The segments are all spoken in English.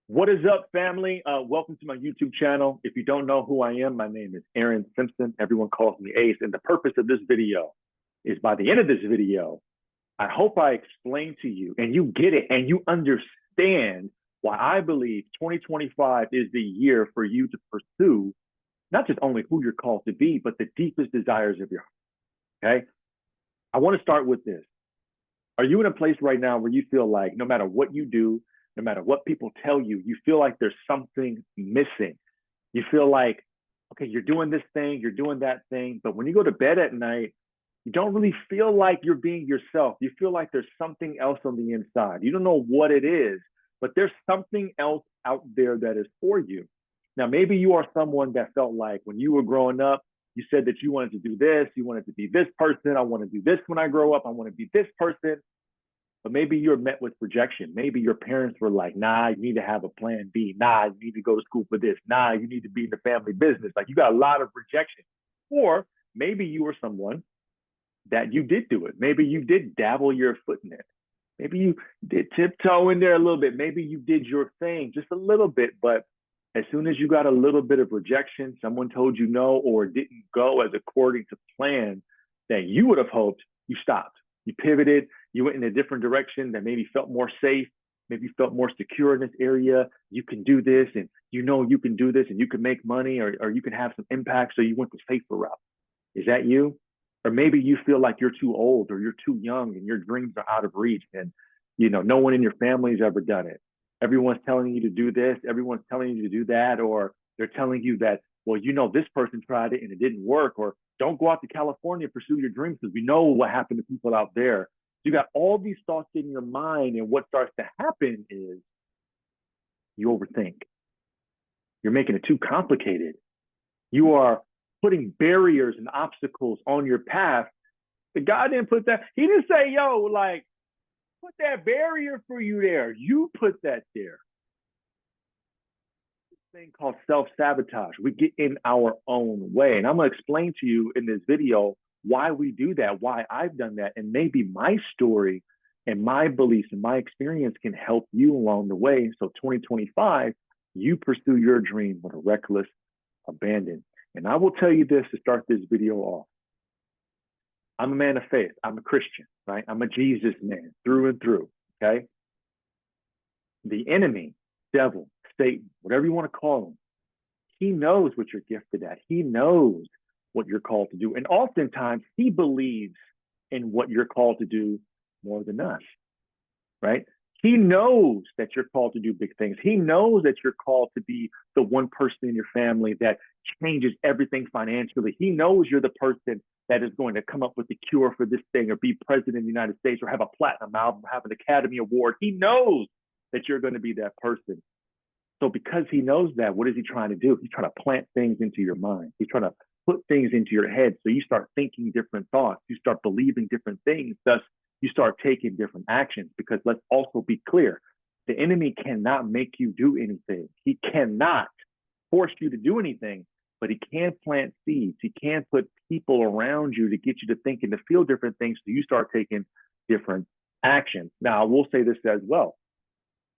What is up, family? Welcome to my YouTube channel. If you don't know who I am, my name is Aaron Simpson. Everyone calls me Ace. And the purpose of this video is by the end of this video, I hope I explain to you and you get it and you understand why I believe 2025 is the year for you to pursue not just only who you're called to be, but the deepest desires of your heart. Okay. I want to start with this. Are you in a place right now where you feel like no matter what you do, no matter what people tell you, you feel like there's something missing? You feel like, okay, you're doing this thing, you're doing that thing, but when you go to bed at night, you don't really feel like you're being yourself. You feel like there's something else on the inside. You don't know what it is, but there's something else out there that is for you. Now, maybe you are someone that felt like when you were growing up, you said that you wanted to do this, you wanted to be this person. I want to do this when I grow up. I want to be this person. But maybe you're met with rejection. Maybe your parents were like, nah, you need to have a plan B. Nah, you need to go to school for this. Nah, you need to be in the family business. Like you got a lot of rejection. Or maybe you were someone that you did do it. Maybe you did dabble your foot in it. Maybe you did tiptoe in there a little bit. Maybe you did your thing just a little bit. But as soon as you got a little bit of rejection, someone told you no, or it didn't go as according to plan that you would have hoped, you stopped. You pivoted, you went in a different direction that maybe felt more safe, maybe you felt more secure in this area. You can do this, and you know you can do this, and you can make money, or you can have some impact. So you went the safer route. Is that you? Or maybe you feel like you're too old or you're too young and your dreams are out of reach, and no one in your family's ever done it. Everyone's telling you to do this, everyone's telling you to do that, or they're telling you that, well, this person tried it and it didn't work, or don't go out to California, pursue your dreams because we know what happened to people out there. You got all these thoughts in your mind, and what starts to happen is you overthink. You're making it too complicated. You are putting barriers and obstacles on your path. The God didn't put that. He didn't say, yo, like, put that barrier for you there. You put that there. This thing called self-sabotage. We get in our own way. And I'm going to explain to you in this video why we do that, why I've done that. And maybe my story and my beliefs and my experience can help you along the way. So 2025, you pursue your dream with a reckless abandon. And I will tell you this to start this video off. I'm a man of faith. I'm a Christian, right? I'm a Jesus man through and through, okay? The enemy, devil, Satan, whatever you want to call him, he knows what you're gifted at. He knows what you're called to do. And oftentimes he believes in what you're called to do more than us, right? He knows that you're called to do big things. He knows that you're called to be the one person in your family that changes everything financially. He knows you're the person that is going to come up with the cure for this thing, or be president of the United States, or have a platinum album, or have an Academy Award. He knows that you're going to be that person. So because he knows that, what is he trying to do? He's trying to plant things into your mind. He's trying to put things into your head. So you start thinking different thoughts. You start believing different things. Thus, you start taking different actions. Because let's also be clear, the enemy cannot make you do anything. He cannot force you to do anything, but he can plant seeds. He can put people around you to get you to think and to feel different things. So you start taking different actions. Now, I will say this as well.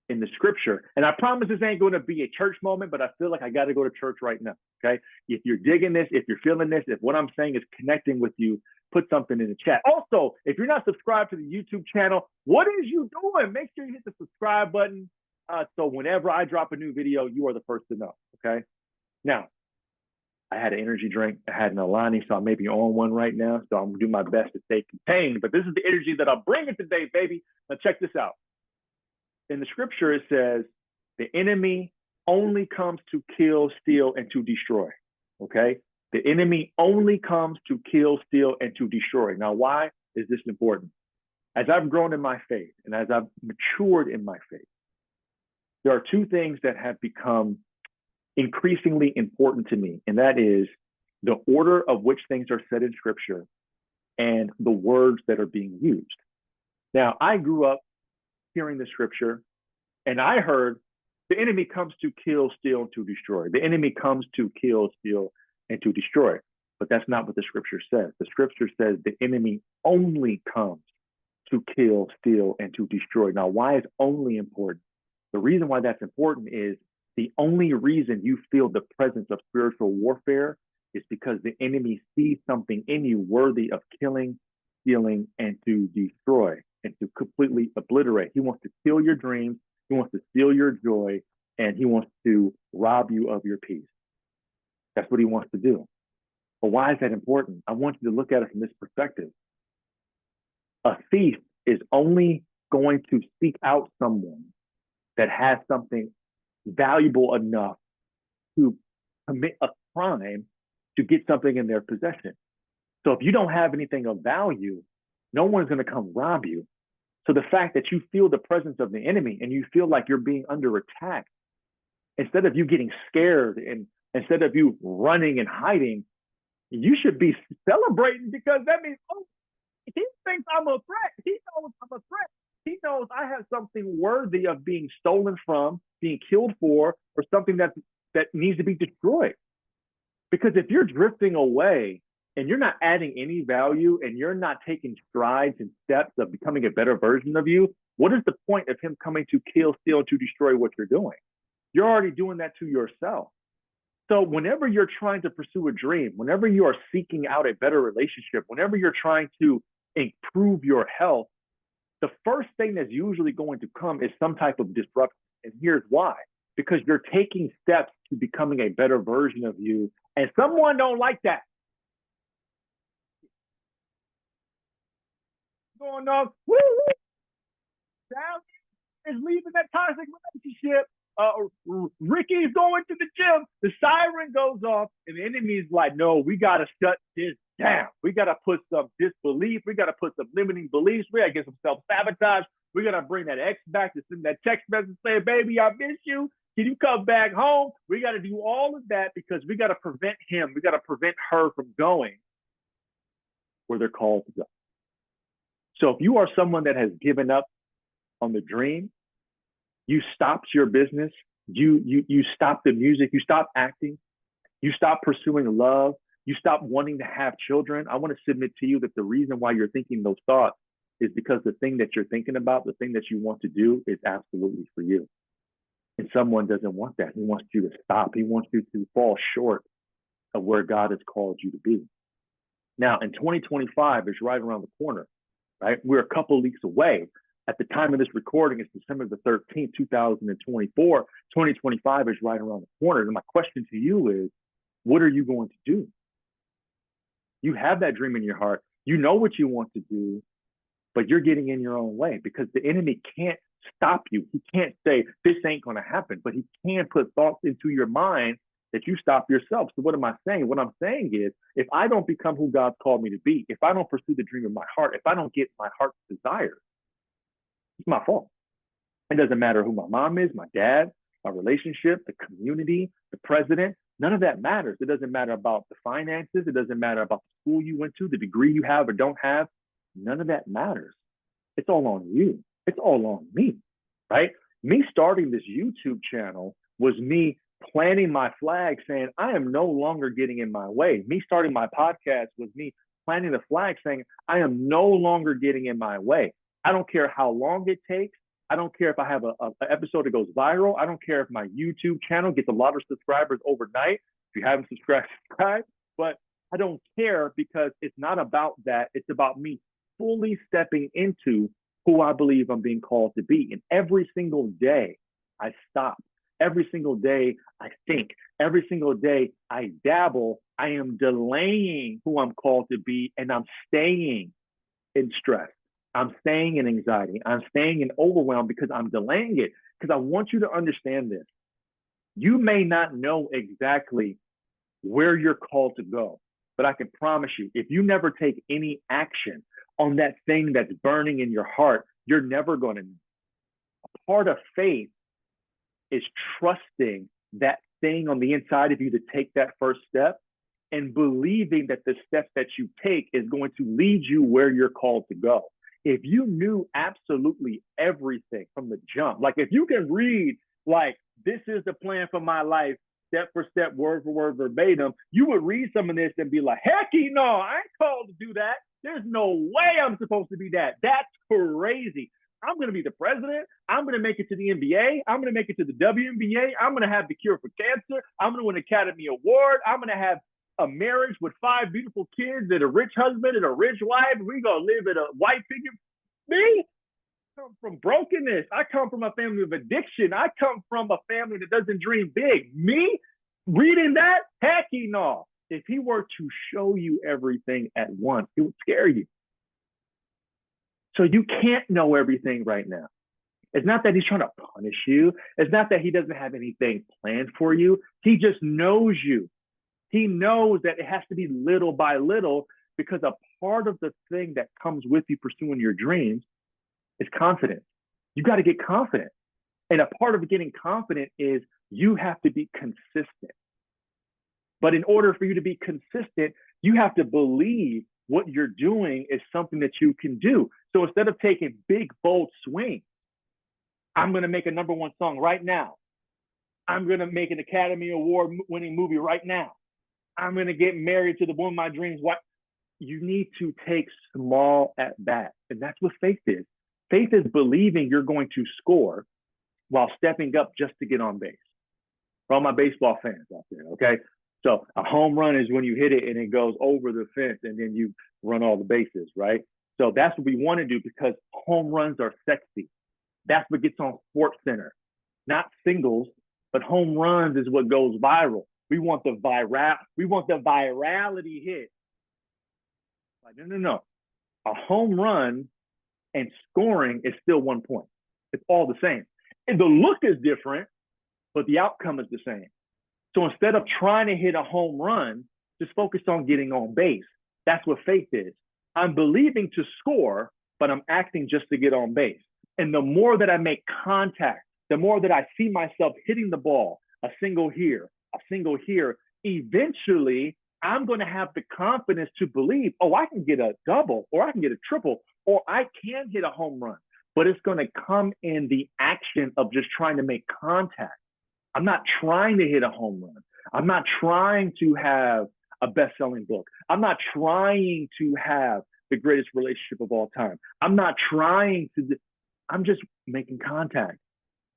In the scripture, and I promise this ain't going to be a church moment, but I feel like I got to go to church right now. Okay. If you're digging this, if you're feeling this, if what I'm saying is connecting with you, put something in the chat. Also, if you're not subscribed to the YouTube channel, what is you doing? Make sure you hit the subscribe button. So whenever I drop a new video, you are the first to know. Okay. Now, I had an energy drink. I had an Alani, so I may be on one right now. So I'm going to do my best to stay contained. But this is the energy that I'm bringing today, baby. Now, check this out. In the scripture, it says, the enemy only comes to kill, steal, and to destroy. Okay? The enemy only comes to kill, steal, and to destroy. Now, why is this important? As I've grown in my faith and as I've matured in my faith, there are two things that have become increasingly important to me, and that is the order of which things are said in scripture and the words that are being used. Now, I grew up hearing the scripture, and I heard the enemy comes to kill, steal, and to destroy. The enemy comes to kill, steal, and to destroy. But that's not what the scripture says. The scripture says the enemy only comes to kill, steal, and to destroy. Now, why is only important? The reason why that's important is the only reason you feel the presence of spiritual warfare is because the enemy sees something in you worthy of killing, stealing, and to destroy and to completely obliterate. He wants to kill your dreams, he wants to steal your joy, and he wants to rob you of your peace. That's what he wants to do. But why is that important? I want you to look at it from this perspective. A thief is only going to seek out someone that has something valuable enough to commit a crime to get something in their possession. So if you don't have anything of value, no one's going to come rob you. So the fact that you feel the presence of the enemy and you feel like you're being under attack, instead of you getting scared and instead of you running and hiding, you should be celebrating, because that means, oh, he thinks I'm a threat. He knows I'm a threat. He knows I have something worthy of being stolen from, being killed for, or something that needs to be destroyed. Because if you're drifting away and you're not adding any value and you're not taking strides and steps of becoming a better version of you, what is the point of him coming to kill, steal, to destroy what you're doing? You're already doing that to yourself. So whenever you're trying to pursue a dream, whenever you are seeking out a better relationship, whenever you're trying to improve your health, the first thing that's usually going to come is some type of disruption. And here's why. Because you're taking steps to becoming a better version of you, and someone don't like that. Going on, woo, woo. Sally is leaving that toxic relationship. Ricky's going to the gym. The siren goes off, and the enemy's like, no, we got to shut this down. We got to put some disbelief. We got to put some limiting beliefs. We got to get some self-sabotage. We got to bring that ex back to send that text message saying, baby, I miss you. Can you come back home? We got to do all of that because we got to prevent him. We got to prevent her from going where they're called to go. So if you are someone that has given up on the dream, you stopped your business, you stopped the music, you stopped acting, you stopped pursuing love, you stopped wanting to have children, I want to submit to you that the reason why you're thinking those thoughts is because the thing that you're thinking about, the thing that you want to do, is absolutely for you. And someone doesn't want that. He wants you to stop. He wants you to fall short of where God has called you to be. Now, in 2025 is right around the corner, right? We're a couple of weeks away. At the time of this recording, it's December the 13th, 2024. 2025 is right around the corner. And my question to you is, what are you going to do? You have that dream in your heart. You know what you want to do, but you're getting in your own way because the enemy can't stop you. He can't say, this ain't going to happen, but he can put thoughts into your mind that you stop yourself. So what am I saying? What I'm saying is, if I don't become who God's called me to be, if I don't pursue the dream of my heart, if I don't get my heart's desire, it's my fault. It doesn't matter who my mom is, my dad, my relationship, the community, the president. None of that matters. It doesn't matter about the finances. It doesn't matter about the school you went to, the degree you have or don't have. None of that matters. It's all on you. It's all on me, right? Me starting this YouTube channel was me planting my flag saying, I am no longer getting in my way. Me starting my podcast was me planting the flag saying, I am no longer getting in my way. I don't care how long it takes. I don't care if I have an episode that goes viral. I don't care if my YouTube channel gets a lot of subscribers overnight. If you haven't subscribed, but I don't care because it's not about that. It's about me fully stepping into who I believe I'm being called to be. And every single day I stop. Every single day I think. Every single day I dabble. I am delaying who I'm called to be, and I'm staying in stress. I'm staying in anxiety. I'm staying in overwhelm because I'm delaying it. Because I want you to understand this. You may not know exactly where you're called to go, but I can promise you, if you never take any action on that thing that's burning in your heart, you're never going to know. A part of faith is trusting that thing on the inside of you to take that first step and believing that the step that you take is going to lead you where you're called to go. If you knew absolutely everything from the jump, like if you can read, like, this is the plan for my life, step for step, word for word, verbatim, you would read some of this and be like, hecky no, I ain't called to do that. There's no way I'm supposed to be that. That's crazy. I'm going to be the president. I'm going to make it to the NBA. I'm going to make it to the WNBA. I'm going to have the cure for cancer. I'm going to win an Academy Award. I'm going to have a marriage with 5 beautiful kids and a rich husband and a rich wife. We're going to live in a white picket. Me? I come from brokenness. I come from a family of addiction. I come from a family that doesn't dream big. Me? Reading that? Heck no. If he were to show you everything at once, it would scare you. So you can't know everything right now. It's not that he's trying to punish you. It's not that he doesn't have anything planned for you. He just knows you. He knows that it has to be little by little, because a part of the thing that comes with you pursuing your dreams is confidence. You got to get confident. And a part of getting confident is you have to be consistent. But in order for you to be consistent, you have to believe what you're doing is something that you can do. So instead of taking big, bold swings, I'm going to make a #1 song right now. I'm going to make an Academy Award winning movie right now. I'm going to get married to the woman of my dreams. What? You need to take small at bats. And that's what faith is. Faith is believing you're going to score while stepping up just to get on base. For all my baseball fans out there, okay? So a home run is when you hit it and it goes over the fence and then you run all the bases, right? So that's what we want to do, because home runs are sexy. That's what gets on Sports Center. Not singles, but home runs is what goes viral. We want the virality hit. Like, no. A home run and scoring is still 1 point. It's all the same. And the look is different, but the outcome is the same. So instead of trying to hit a home run, just focus on getting on base. That's what faith is. I'm believing to score, but I'm acting just to get on base. And the more that I make contact, the more that I see myself hitting the ball, a single here, eventually I'm going to have the confidence to believe, oh, I can get a double, or I can get a triple, or I can hit a home run. But it's going to come in the action of just trying to make contact. I'm not trying to hit a home run. I'm not trying to have a best-selling book. I'm not trying to have the greatest relationship of all time. I'm just making contact.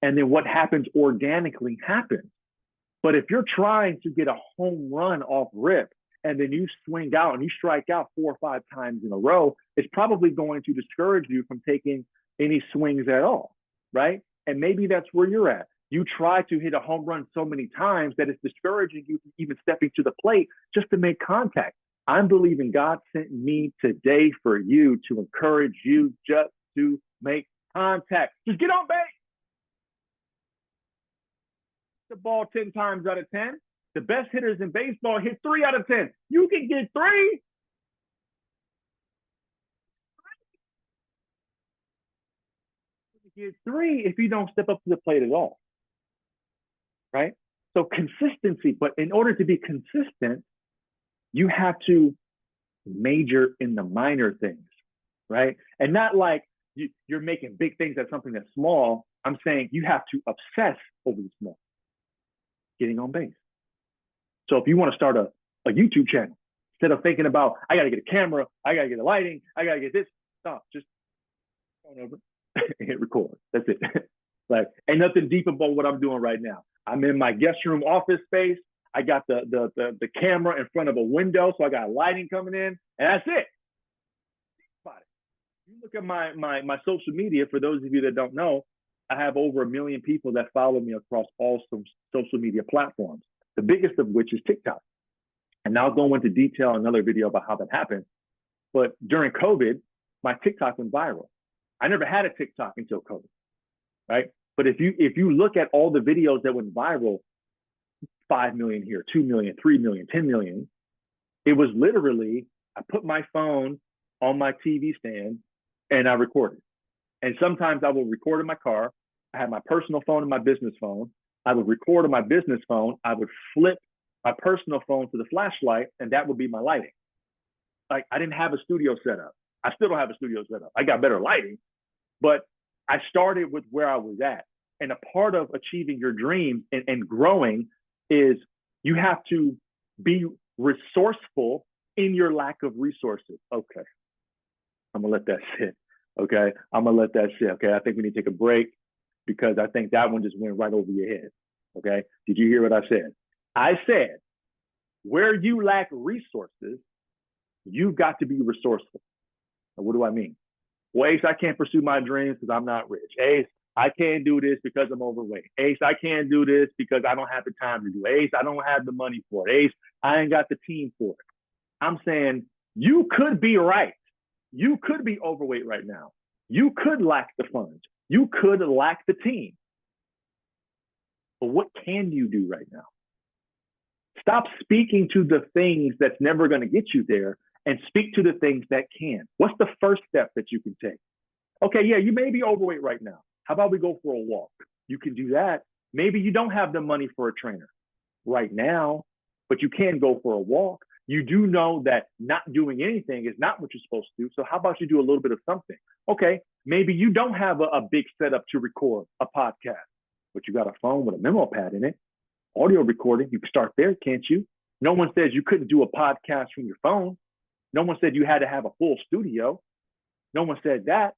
And then what happens organically happens. But if you're trying to get a home run off rip, and then you swing out and you strike out 4 or 5 times in a row, it's probably going to discourage you from taking any swings at all, right? And maybe that's where you're at. You try to hit a home run so many times that it's discouraging you from even stepping to the plate just to make contact. I'm believing God sent me today for you to encourage you just to make contact. Just get on base. The ball 10 times out of 10. The best hitters in baseball hit 3 out of 10. You can get 3. You can get 3 if you don't step up to the plate at all. Right? So consistency, but in order to be consistent, you have to major in the minor things, right? And not like you're making big things at something that's small. I'm saying you have to obsess over the small, getting on base. So if you want to start a YouTube channel, instead of thinking about, I got to get a camera, I got to get the lighting, I got to get this, stop, just phone over and hit record. That's it. Like, ain't nothing deep about what I'm doing right now. I'm in my guest room office space. I got the camera in front of a window, so I got lighting coming in, and that's it. Think about it. You look at my social media. For those of you that don't know, I have over 1 million people that follow me across all social media platforms, the biggest of which is TikTok. And I'll go into detail in another video about how that happened. But during COVID, my TikTok went viral. I never had a TikTok until COVID, right? But if you look at all the videos that went viral, 5 million here, 2 million, 3 million, 10 million, it was literally, I put my phone on my TV stand and I recorded. And sometimes I will record in my car. I had my personal phone and my business phone. I would record on my business phone. I would flip my personal phone to the flashlight, and that would be my lighting. Like, I didn't have a studio set up. I still don't have a studio set up. I got better lighting, but I started with where I was at. And a part of achieving your dreams and growing is you have to be resourceful in your lack of resources. Okay, I'm gonna let that sit. Okay, I'm gonna let that sit. Okay, I think we need to take a break because I think that one just went right over your head. Okay, did you hear what I said? I said, where you lack resources, you've got to be resourceful. And what do I mean? Well, Ace, I can't pursue my dreams because I'm not rich. Ace, I can't do this because I'm overweight. Ace, I can't do this because I don't have the time to do it. Ace, I don't have the money for it. Ace, I ain't got the team for it. I'm saying you could be right. You could be overweight right now. You could lack the funds. You could lack the team. But what can you do right now? Stop speaking to the things that's never going to get you there and speak to the things that can. What's the first step that you can take? Okay, yeah, you may be overweight right now. How about we go for a walk? You can do that. Maybe you don't have the money for a trainer right now, but you can go for a walk. You do know that not doing anything is not what you're supposed to do. So how about you do a little bit of something? Okay, maybe you don't have a big setup to record a podcast, but you got a phone with a memo pad in it, audio recording. You can start there, can't you? No one says you couldn't do a podcast from your phone. No one said you had to have a full studio. No one said that.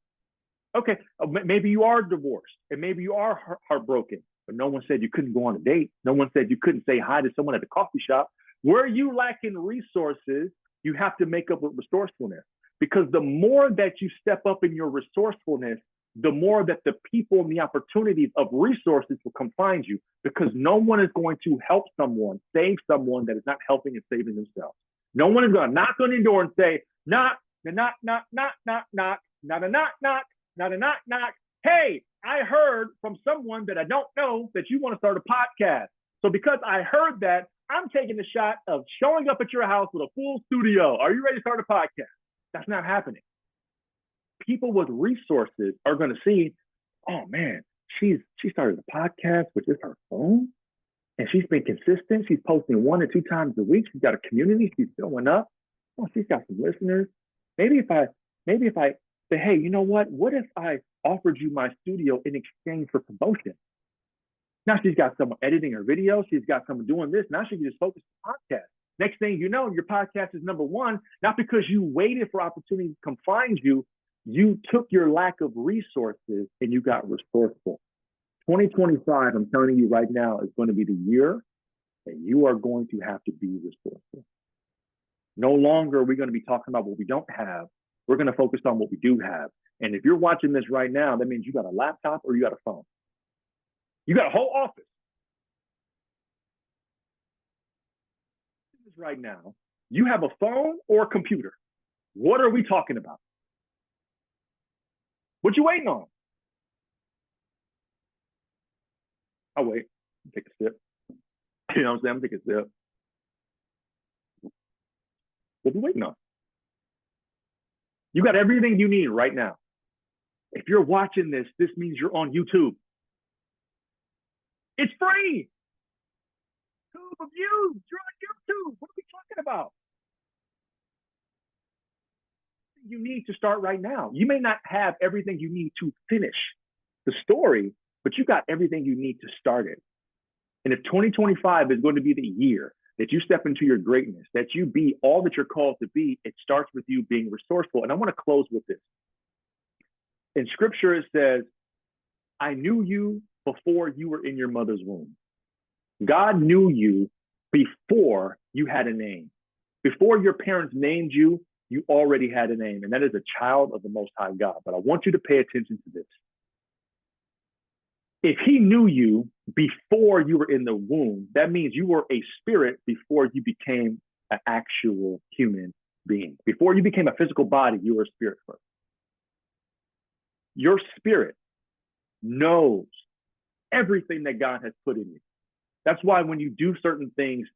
Okay, maybe you are divorced and maybe you are heartbroken, but no one said you couldn't go on a date. No one said you couldn't say hi to someone at the coffee shop. Where you lacking resources, you have to make up with resourcefulness, because the more that you step up in your resourcefulness, the more that the people and the opportunities of resources will come find you, because no one is going to help someone, save someone that is not helping and saving themselves. No one is going to knock on your door and say, knock, knock, knock, knock, knock, knock, not a knock, knock, not a knock, knock. Hey, I heard from someone that I don't know that you want to start a podcast. So because I heard that, I'm taking the shot of showing up at your house with a full studio. Are you ready to start a podcast? That's not happening. People with resources are going to see, oh man, she started a podcast with just her phone, and she's been consistent. She's posting 1 or 2 times a week. She's got a community. She's showing up. Oh, she's got some listeners. Maybe if I say, hey, you know what? What if I offered you my studio in exchange for promotion? Now she's got someone editing her video. She's got someone doing this. Now she can just focus on the podcast. Next thing you know, your podcast is number 1, not because you waited for opportunity to come find you. You took your lack of resources and you got resourceful. 2025, I'm telling you right now, is going to be the year that you are going to have to be resourceful. No longer are we going to be talking about what we don't have. We're going to focus on what we do have. And if you're watching this right now, that means you got a laptop or you got a phone. You got a whole office. Right now, you have a phone or a computer. What are we talking about? What you waiting on? I'll wait. Take a sip. You know what I'm saying? I'm taking a sip. What are you waiting on? You got everything you need right now. If you're watching this, this means you're on YouTube. It's free. YouTube of views. You're on YouTube. What are we talking about? You need to start right now. You may not have everything you need to finish the story, but you got everything you need to start it. And if 2025 is going to be the year that you step into your greatness, that you be all that you're called to be, it starts with you being resourceful. And I want to close with this. In scripture, it says, I knew you before you were in your mother's womb. God knew you before you had a name. Before your parents named you, you already had a name, and that is a child of the Most High God. But I want you to pay attention to this. If he knew you before you were in the womb, that means you were a spirit before you became an actual human being. Before you became a physical body, you were a spirit first. Your spirit knows everything that God has put in you. That's why when you do certain things,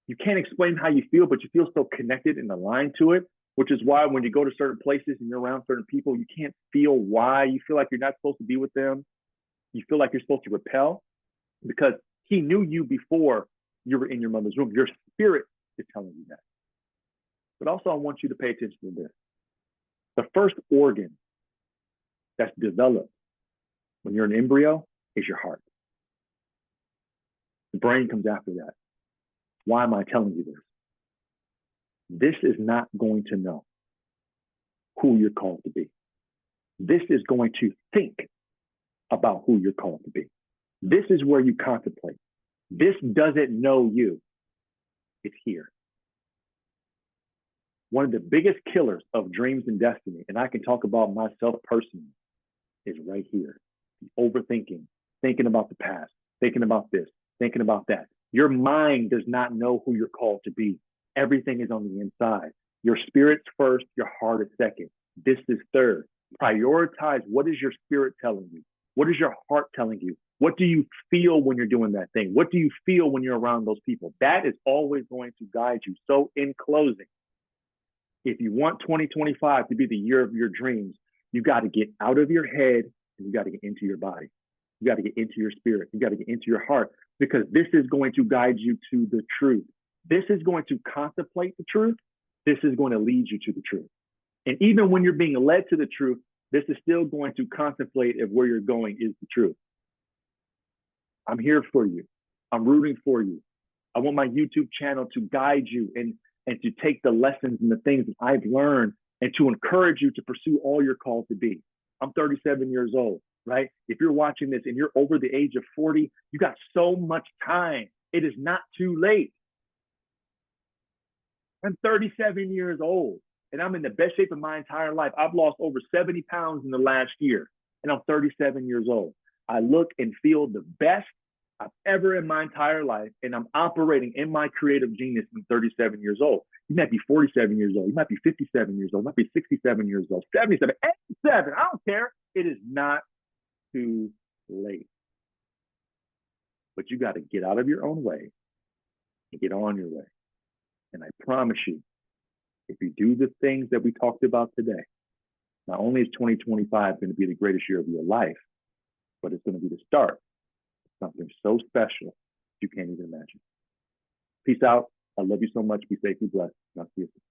you can't explain how you feel, but you feel so connected and aligned to it, which is why when you go to certain places and you're around certain people, you can't feel why. You feel like you're not supposed to be with them. You feel like you're supposed to repel, because he knew you before you were in your mother's womb. Your spirit is telling you that. But also I want you to pay attention to this. The first organ that's developed when you're an embryo is your heart. The brain comes after that. Why am I telling you this? This is not going to know who you're called to be. This is going to think about who you're called to be. This is where you contemplate. This doesn't know you. It's here. One of the biggest killers of dreams and destiny, and I can talk about myself personally, is right here. The overthinking, thinking about the past, thinking about this, thinking about that. Your mind does not know who you're called to be. Everything is on the inside. Your spirit's first, your heart is second. This is third. Prioritize what is your spirit telling you? What is your heart telling you? What do you feel when you're doing that thing? What do you feel when you're around those people? That is always going to guide you. So in closing, if you want 2025 to be the year of your dreams, you got to get out of your head and you got to get into your body. You got to get into your spirit. You got to get into your heart, because this is going to guide you to the truth. This is going to contemplate the truth. This is going to lead you to the truth. And even when you're being led to the truth, this is still going to contemplate if where you're going is the truth. I'm here for you. I'm rooting for you. I want my YouTube channel to guide you and to take the lessons and the things that I've learned and to encourage you to pursue all you're called to be. I'm 37 years old, right? If you're watching this and you're over the age of 40, you got so much time. It is not too late. I'm 37 years old and I'm in the best shape of my entire life. I've lost over 70 pounds in the last year and I'm 37 years old. I look and feel the best I've ever in my entire life, and I'm operating in my creative genius when 37 years old. You might be 47 years old. You might be 57 years old. You might be 67 years old, 77, 87. I don't care. It is not too late. But you got to get out of your own way and get on your way. And I promise you, if you do the things that we talked about today, not only is 2025 going to be the greatest year of your life, but it's going to be the start of something so special you can't even imagine. Peace out. I love you so much. Be safe, be blessed. And I'll see you soon.